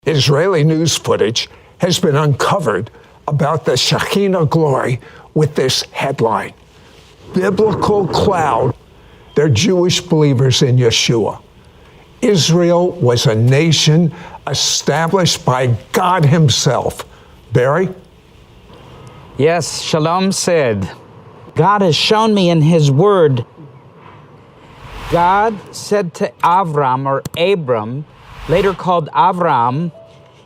Israeli news footage has been uncovered about the Shekinah glory with this headline: Biblical Cloud. They're Jewish believers in Yeshua. Israel was a nation established by God himself. Barry? Yes, Shalom Sid. God has shown me in his word. God said to Avram, or Abram, later called Avram,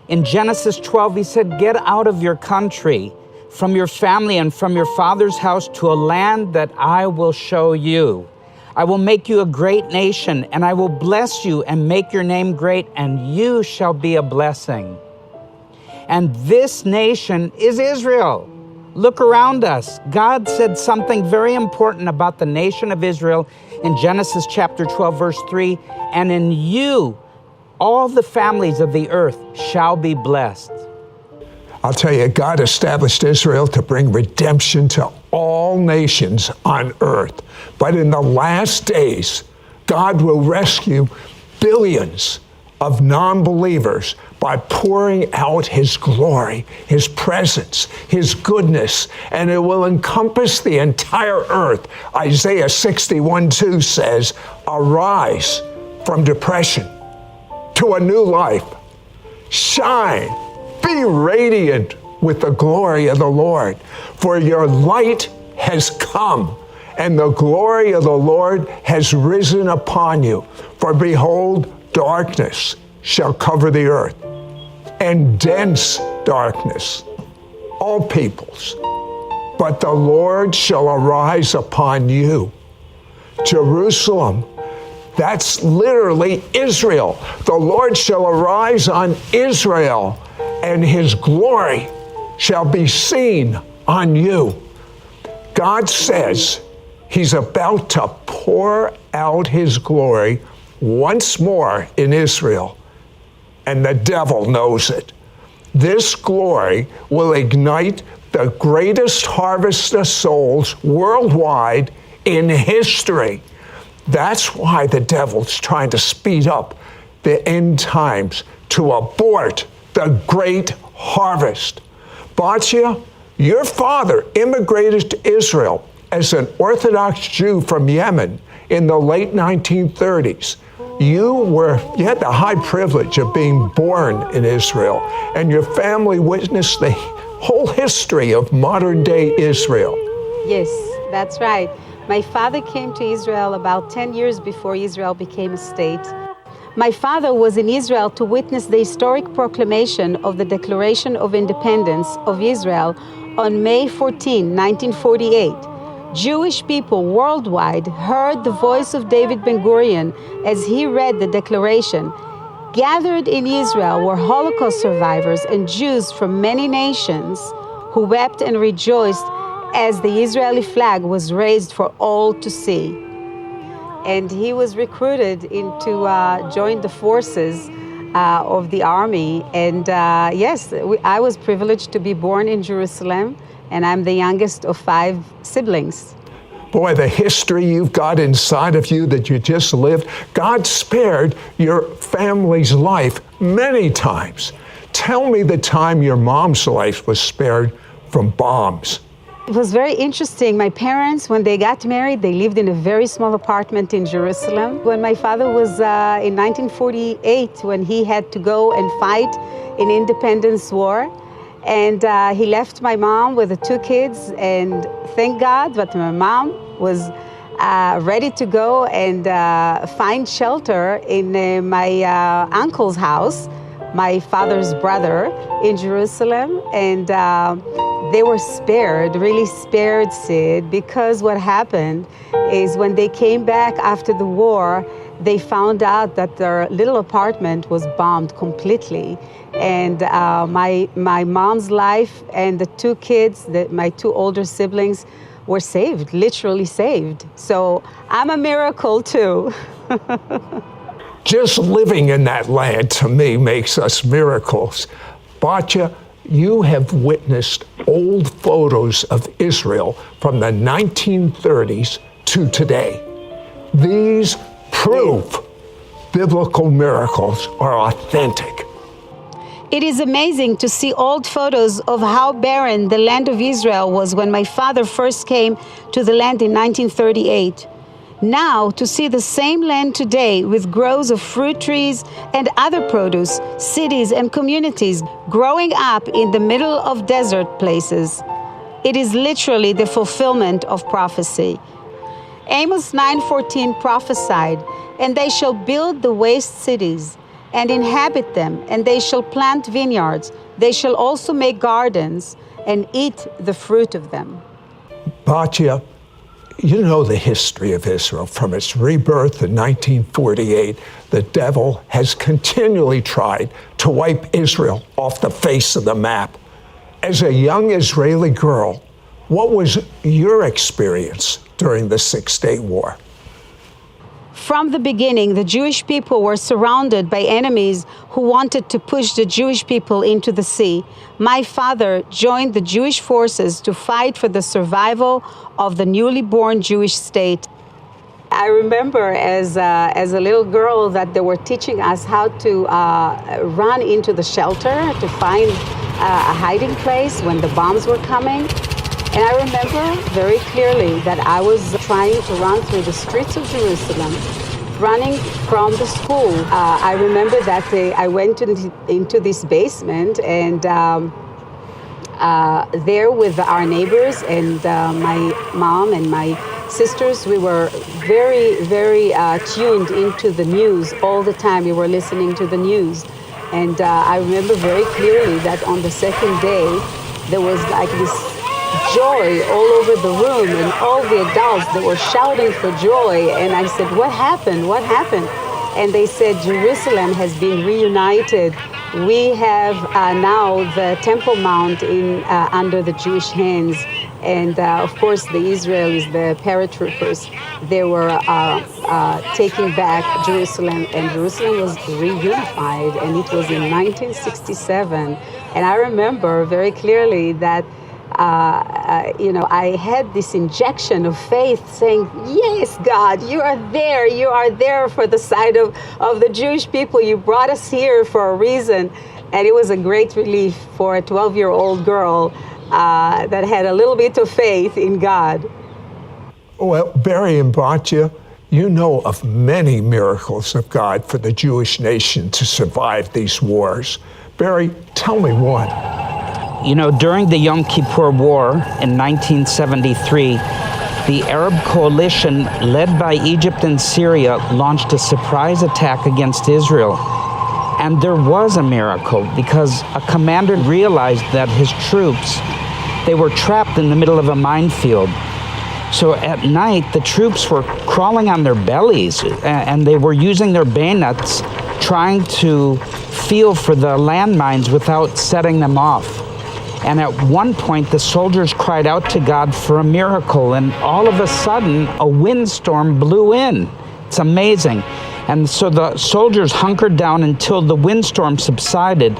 in Genesis 12, he said, get out of your country, from your family and from your father's house to a land that I will show you. I will make you a great nation, and I will bless you and make your name great, and you shall be a blessing. And this nation is Israel. Look around us. God said something very important about the nation of Israel in Genesis chapter 12, verse 3, and in you, all the families of the earth shall be blessed. I'll tell you, God established Israel to bring redemption to all nations on earth. But in the last days, God will rescue billions of non-believers by pouring out his glory, his presence, his goodness, and it will encompass the entire earth. Isaiah 61:2 says, arise from depression to a new life. Shine, be radiant with the glory of the Lord, for your light has come, and the glory of the Lord has risen upon you. For behold, darkness shall cover the earth, and dense darkness all peoples. But the Lord shall arise upon you. Jerusalem, that's literally Israel. The Lord shall arise on Israel, and his glory shall be seen on you. God says he's about to pour out his glory once more in Israel, and the devil knows it. This glory will ignite the greatest harvest of souls worldwide in history. That's why the devil's trying to speed up the end times to abort the great harvest. Batya, your father immigrated to Israel as an Orthodox Jew from Yemen in the late 1930s. You had the high privilege of being born in Israel, and your family witnessed the whole history of modern day Israel. Yes, that's right. My father came to Israel about 10 years before Israel became a state. My father was in Israel to witness the historic proclamation of the Declaration of Independence of Israel on May 14, 1948. Jewish people worldwide heard the voice of David Ben-Gurion as he read the declaration. Gathered in Israel were Holocaust survivors and Jews from many nations who wept and rejoiced as the Israeli flag was raised for all to see. And he was recruited to join the forces of the army. And yes, I was privileged to be born in Jerusalem, and I'm the youngest of 5 siblings. Boy, the history you've got inside of you that you just lived, God spared your family's life many times. Tell me the time your mom's life was spared from bombs. It was very interesting. My parents, when they got married, they lived in a very small apartment in Jerusalem. When my father was in 1948, when he had to go and fight in Independence War, and he left my mom with the 2 kids, and thank God that my mom was ready to go and find shelter in my uncle's house, my father's brother, in Jerusalem, and they were spared, really spared, Sid, because what happened is when they came back after the war, they found out that their little apartment was bombed completely. And my mom's life and the 2 kids, my 2 older siblings, were saved, literally saved. So I'm a miracle too. Just living in that land, to me, makes us miracles. Batya, you have witnessed old photos of Israel from the 1930s to today. These prove biblical miracles are authentic. It is amazing to see old photos of how barren the land of Israel was when my father first came to the land in 1938. Now, to see the same land today with groves of fruit trees and other produce, cities and communities growing up in the middle of desert places. It is literally the fulfillment of prophecy. Amos 9:14 prophesied, "And they shall build the waste cities and inhabit them, and they shall plant vineyards. They shall also make gardens and eat the fruit of them." Batya, you know the history of Israel. From its rebirth in 1948, the devil has continually tried to wipe Israel off the face of the map. As a young Israeli girl, what was your experience during the Six-Day War? From the beginning, the Jewish people were surrounded by enemies who wanted to push the Jewish people into the sea. My father joined the Jewish forces to fight for the survival of the newly born Jewish state. I remember as a little girl that they were teaching us how to run into the shelter to find a hiding place when the bombs were coming. And I remember very clearly that I was trying to run through the streets of Jerusalem, running from the school. I remember that I went into this basement, and there with our neighbors and my mom and my sisters, we were very, very tuned into the news all the time. We were listening to the news. And I remember very clearly that on the second day, there was like this joy all over the room, and all the adults, they were shouting for joy. And I said, "What happened? What happened?" And they said, "Jerusalem has been reunited. We have now the Temple Mount under the Jewish hands." And of course, the Israelis, the paratroopers, they were taking back Jerusalem, and Jerusalem was reunified, and it was in 1967. And I remember very clearly that I had this injection of faith saying, "Yes, God, you are there. You are there for the side of the Jewish people. You brought us here for a reason." And it was a great relief for a 12-year-old girl that had a little bit of faith in God. Well, Barry and Batya, you know of many miracles of God for the Jewish nation to survive these wars. Barry, tell me one. You know, during the Yom Kippur War in 1973, the Arab coalition led by Egypt and Syria launched a surprise attack against Israel. And there was a miracle because a commander realized that his troops, they were trapped in the middle of a minefield. So at night, the troops were crawling on their bellies and they were using their bayonets trying to feel for the landmines without setting them off. And at one point, the soldiers cried out to God for a miracle, and all of a sudden, a windstorm blew in. It's amazing. And so the soldiers hunkered down until the windstorm subsided.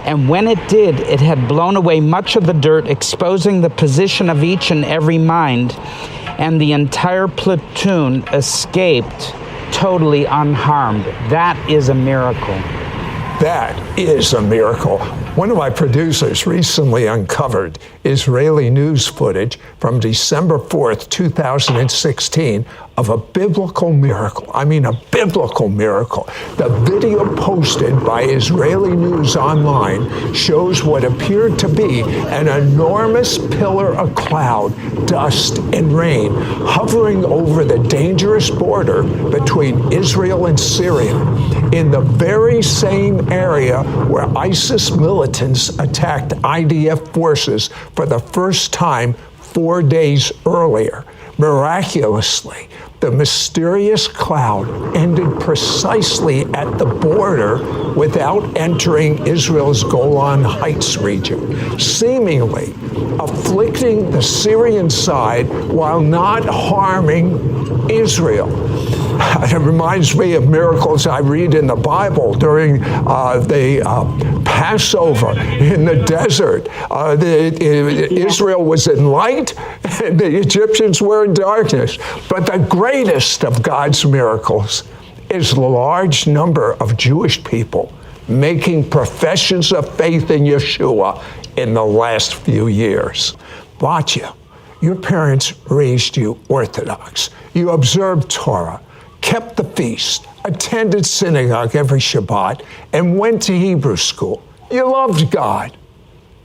And when it did, it had blown away much of the dirt, exposing the position of each and every mine. And the entire platoon escaped totally unharmed. That is a miracle. That is a miracle. One of my producers recently uncovered Israeli news footage from December 4th, 2016 of a biblical miracle. I mean, a biblical miracle. The video posted by Israeli News Online shows what appeared to be an enormous pillar of cloud, dust, and rain hovering over the dangerous border between Israel and Syria, in the very same area where ISIS militants attacked IDF forces for the first time 4 days earlier. Miraculously, the mysterious cloud ended precisely at the border without entering Israel's Golan Heights region, seemingly afflicting the Syrian side while not harming Israel. It reminds me of miracles I read in the Bible during the Passover in the desert. Israel was in light and the Egyptians were in darkness. But the greatest of God's miracles is the large number of Jewish people making professions of faith in Yeshua in the last few years. Batya, your parents raised you Orthodox. You observed Torah, kept the feast, attended synagogue every Shabbat, and went to Hebrew school. You loved God,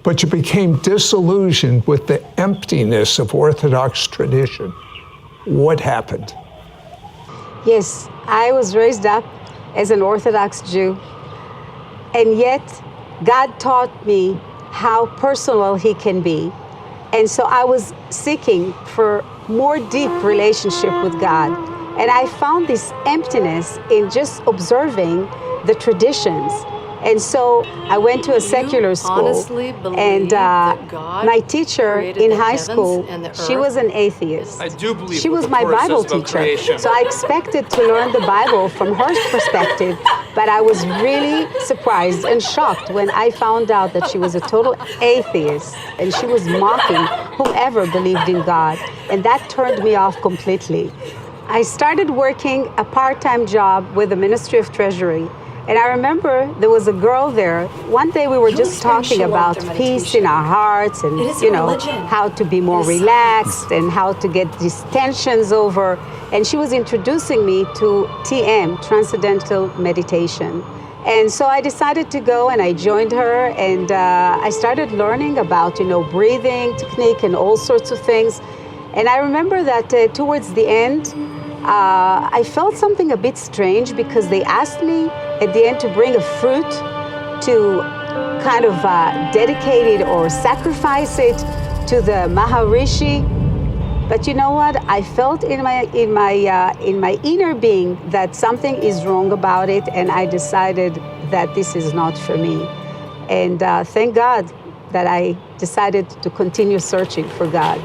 but you became disillusioned with the emptiness of Orthodox tradition. What happened? Yes, I was raised up as an Orthodox Jew, and yet God taught me how personal He can be. And so I was seeking for more deep relationship with God. And I found this emptiness in just observing the traditions. And so I went to a secular school, and my teacher in high school, she was an atheist. I do believe she was my Bible teacher. So I expected to learn the Bible from her perspective, but I was really surprised and shocked when I found out that she was a total atheist, and she was mocking whomever believed in God. And that turned me off completely. I started working a part-time job with the Ministry of Treasury. And I remember there was a girl there. One day we were just talking about peace in our hearts and, how to be more relaxed and how to get these tensions over. And she was introducing me to TM, Transcendental Meditation. And so I decided to go, and I joined her, and I started learning about, breathing technique and all sorts of things. And I remember that towards the end, I felt something a bit strange, because they asked me at the end to bring a fruit to kind of dedicate it or sacrifice it to the Maharishi. But you know what? I felt in my inner being that something is wrong about it, and I decided that this is not for me. And thank God that I decided to continue searching for God.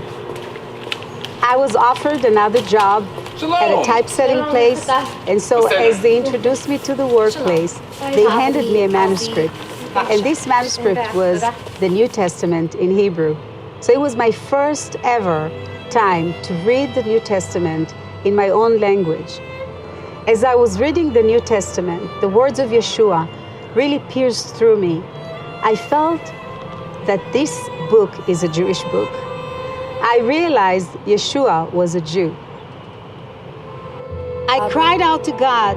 I was offered another job at a typesetting place, and so as they introduced me to the workplace, they handed me a manuscript. And this manuscript was the New Testament in Hebrew. So it was my first ever time to read the New Testament in my own language. As I was reading the New Testament, the words of Yeshua really pierced through me. I felt that this book is a Jewish book. I realized Yeshua was a Jew. I cried out to God,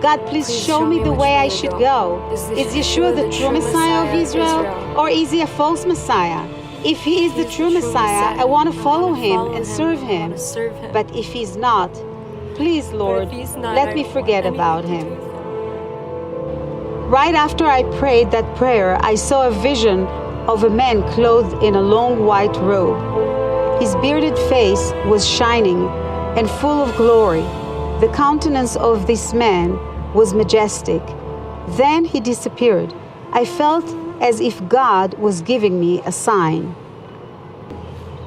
God, please show me the way I should go. Is Yeshua the true Messiah of Israel, or is he a false Messiah? If he is the true Messiah, I want to follow him and serve him. But if he's not, please, Lord, let me forget about him. Right after I prayed that prayer, I saw a vision of a man clothed in a long white robe. His bearded face was shining and full of glory. The countenance of this man was majestic. Then he disappeared. I felt as if God was giving me a sign.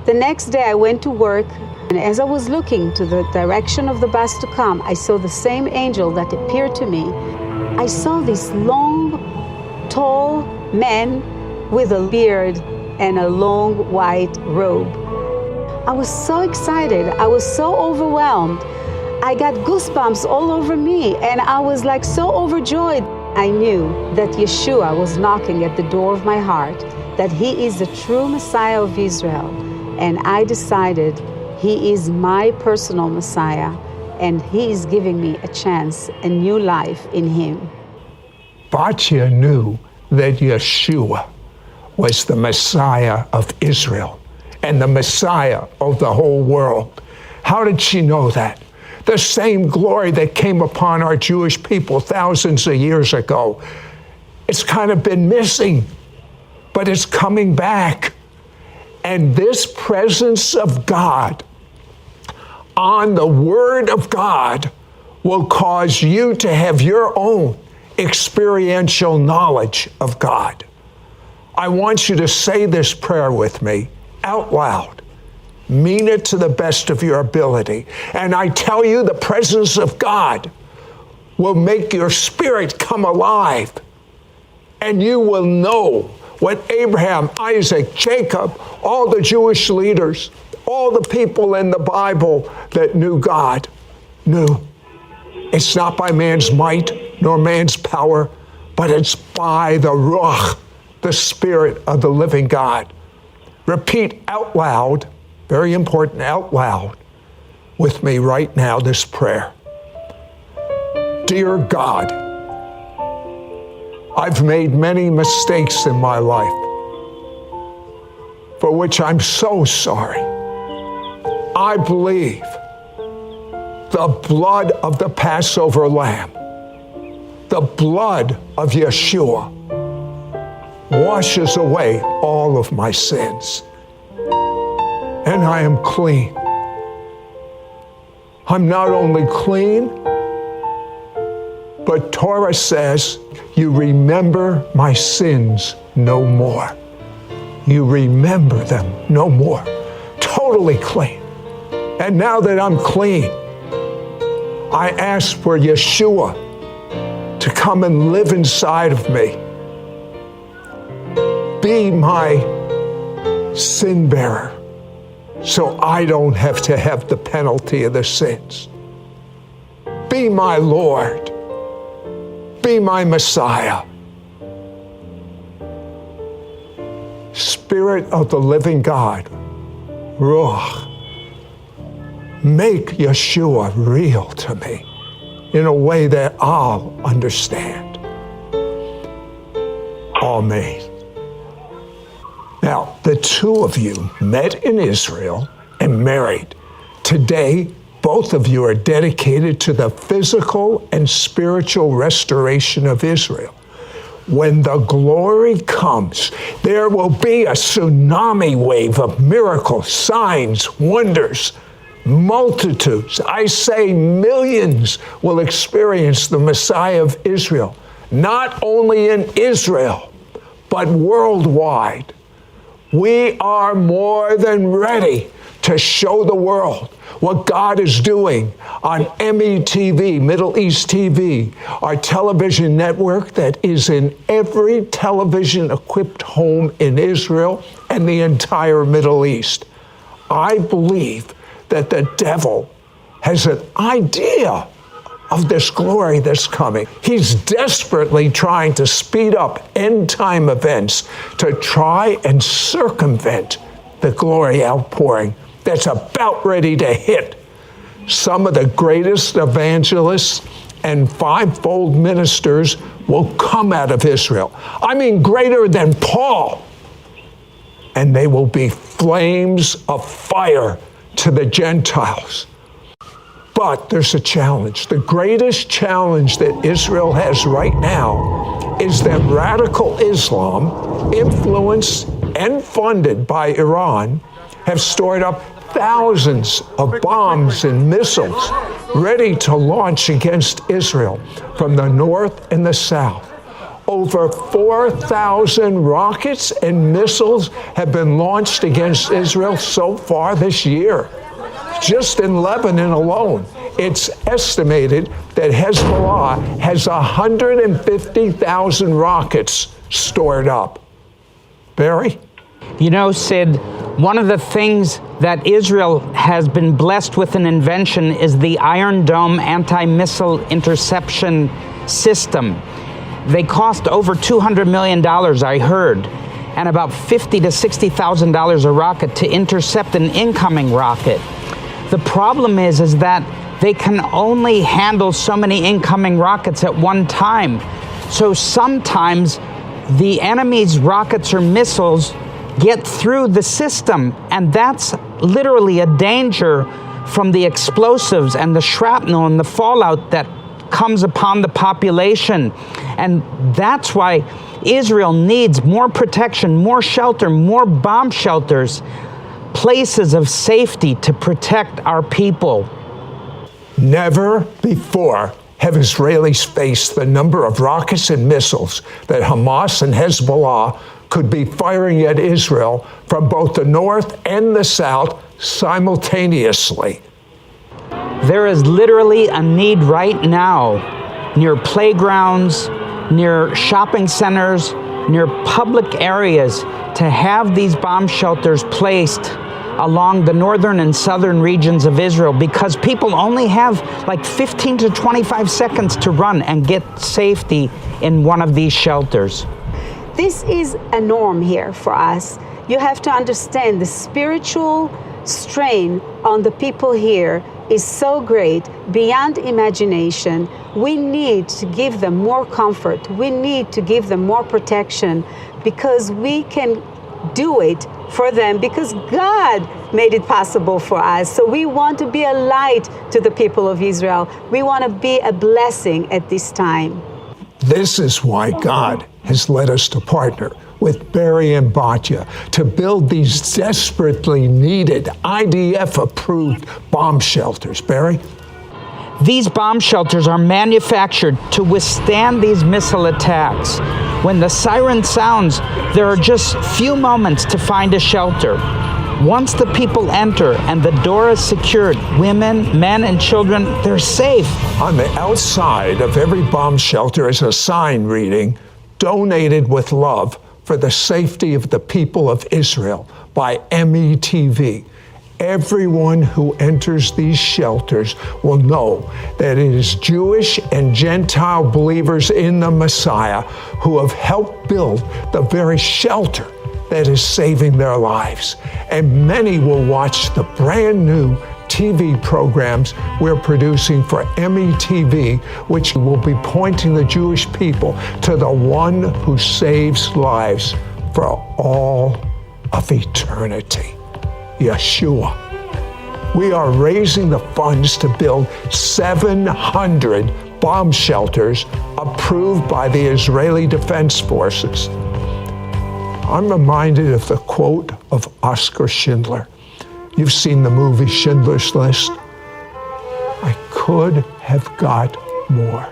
The next day I went to work, and as I was looking to the direction of the bus to come, I saw the same angel that appeared to me. I saw this long, tall man with a beard and a long white robe. I was so excited. I was so overwhelmed. I got goosebumps all over me, and I was like so overjoyed. I knew that Yeshua was knocking at the door of my heart, that he is the true Messiah of Israel. And I decided he is my personal Messiah, and he is giving me a chance, a new life in him. Batya knew that Yeshua was the Messiah of Israel and the Messiah of the whole world. How did she know that? The same glory that came upon our Jewish people thousands of years ago. It's kind of been missing, but it's coming back. And this presence of God on the Word of God will cause you to have your own experiential knowledge of God. I want you to say this prayer with me out loud. Mean it to the best of your ability. And I tell you, the presence of God will make your spirit come alive. And you will know what Abraham, Isaac, Jacob, all the Jewish leaders, all the people in the Bible that knew God knew. It's not by man's might nor man's power, but it's by the Roth, the Spirit of the living God. Repeat out loud, very important, out loud with me right now this prayer. Dear God, I've made many mistakes in my life, for which I'm so sorry. I believe the blood of the Passover lamb, the blood of Yeshua, washes away all of my sins. And I am clean. I'm not only clean, but Torah says, you remember my sins no more. You remember them no more. Totally clean. And now that I'm clean, I ask for Yeshua to come and live inside of me. Be my sin bearer so I don't have to have the penalty of the sins. Be my Lord. Be my Messiah. Spirit of the living God, Roth, make Yeshua real to me in a way that I'll understand. Amen. Now, the two of you met in Israel and married. Today, both of you are dedicated to the physical and spiritual restoration of Israel. When the glory comes, there will be a tsunami wave of miracles, signs, wonders. Multitudes, I say millions, will experience the Messiah of Israel, not only in Israel, but worldwide. We are more than ready to show the world what God is doing on METV, Middle East TV, our television network that is in every television-equipped home in Israel and the entire Middle East. I believe that the devil has an idea of this glory that's coming. He's desperately trying to speed up end-time events to try and circumvent the glory outpouring that's about ready to hit. Some of the greatest evangelists and fivefold ministers will come out of Israel. I mean, greater than Paul. And they will be flames of fire to the Gentiles. But there's a challenge. The greatest challenge that Israel has right now is that radical Islam, influenced and funded by Iran, have stored up thousands of bombs and missiles ready to launch against Israel from the north and the south. Over 4,000 rockets and missiles have been launched against Israel so far this year. Just in Lebanon alone, it's estimated that Hezbollah has 150,000 rockets stored up. Barry? You know, Sid, one of the things that Israel has been blessed with an invention is the Iron Dome anti-missile interception system. They cost over $200 million, I heard, and about $50,000 to $60,000 a rocket to intercept an incoming rocket. The problem is that they can only handle so many incoming rockets at one time. So sometimes the enemy's rockets or missiles get through the system, and that's literally a danger from the explosives and the shrapnel and the fallout that comes upon the population. And that's why Israel needs more protection, more shelter, more bomb shelters, places of safety to protect our people. Never before have Israelis faced the number of rockets and missiles that Hamas and Hezbollah could be firing at Israel from both the north and the south simultaneously. There is literally a need right now near playgrounds, near shopping centers, near public areas to have these bomb shelters placed along the northern and southern regions of Israel because people only have like 15 to 25 seconds to run and get safety in one of these shelters. This is a norm here for us. You have to understand the spiritual strain on the people here is so great, beyond imagination. We need to give them more comfort. We need to give them more protection because we can do it for them because God made it possible for us. So we want to be a light to the people of Israel. We want to be a blessing at this time. This is why God has led us to partner with Barry and Batya to build these desperately needed IDF-approved bomb shelters. Barry? These bomb shelters are manufactured to withstand these missile attacks. When the siren sounds, there are just few moments to find a shelter. Once the people enter and the door is secured, women, men, and children, they're safe. On the outside of every bomb shelter is a sign reading, "Donated with love for the safety of the people of Israel" by METV. Everyone who enters these shelters will know that it is Jewish and Gentile believers in the Messiah who have helped build the very shelter that is saving their lives. And many will watch the brand new TV programs we're producing for METV, which will be pointing the Jewish people to the one who saves lives for all of eternity, Yeshua. We are raising the funds to build 700 bomb shelters approved by the Israeli Defense Forces. I'm reminded of the quote of Oskar Schindler. You've seen the movie Schindler's List. I could have got more.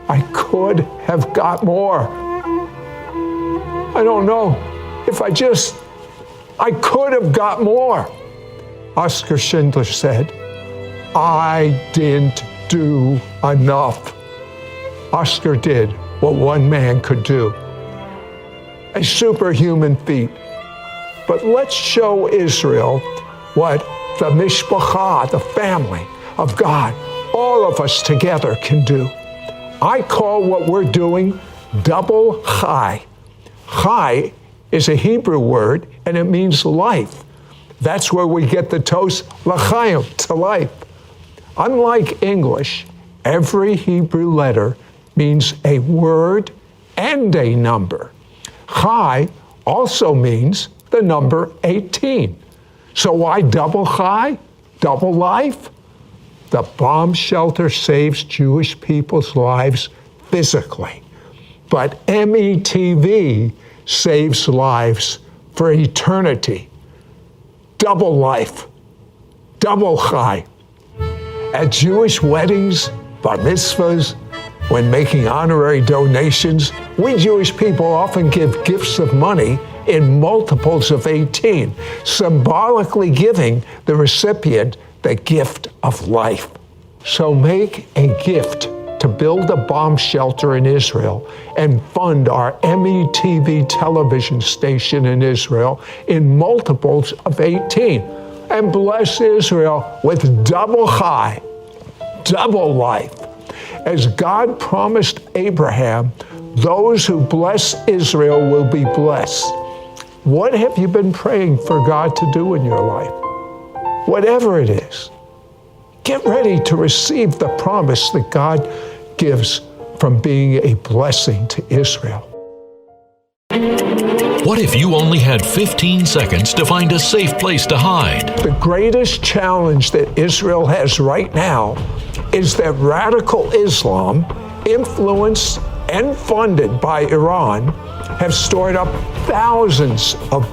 I could have got more. I don't know if I could have got more. Oskar Schindler said, I didn't do enough. Oskar did what one man could do. A superhuman feat. But let's show Israel what the mishpacha, the family of God, all of us together can do. I call what we're doing double chai. Chai is a Hebrew word, and it means life. That's where we get the toast, l'chaim, to life. Unlike English, every Hebrew letter means a word and a number. Chai also means the number 18. So why double chai? Double life? The bomb shelter saves Jewish people's lives physically, but METV saves lives for eternity. Double life, double chai. At Jewish weddings, bar mitzvahs, when making honorary donations, we Jewish people often give gifts of money in multiples of 18, symbolically giving the recipient the gift of life. So make a gift to build a bomb shelter in Israel and fund our METV television station in Israel in multiples of 18. And bless Israel with double chai, double life. As God promised Abraham, those who bless Israel will be blessed. What have you been praying for God to do in your life? Whatever it is, get ready to receive the promise that God gives from being a blessing to Israel. What if you only had 15 seconds to find a safe place to hide? The greatest challenge that Israel has right now is that radical Islam, influenced and funded by Iran, have stored up thousands of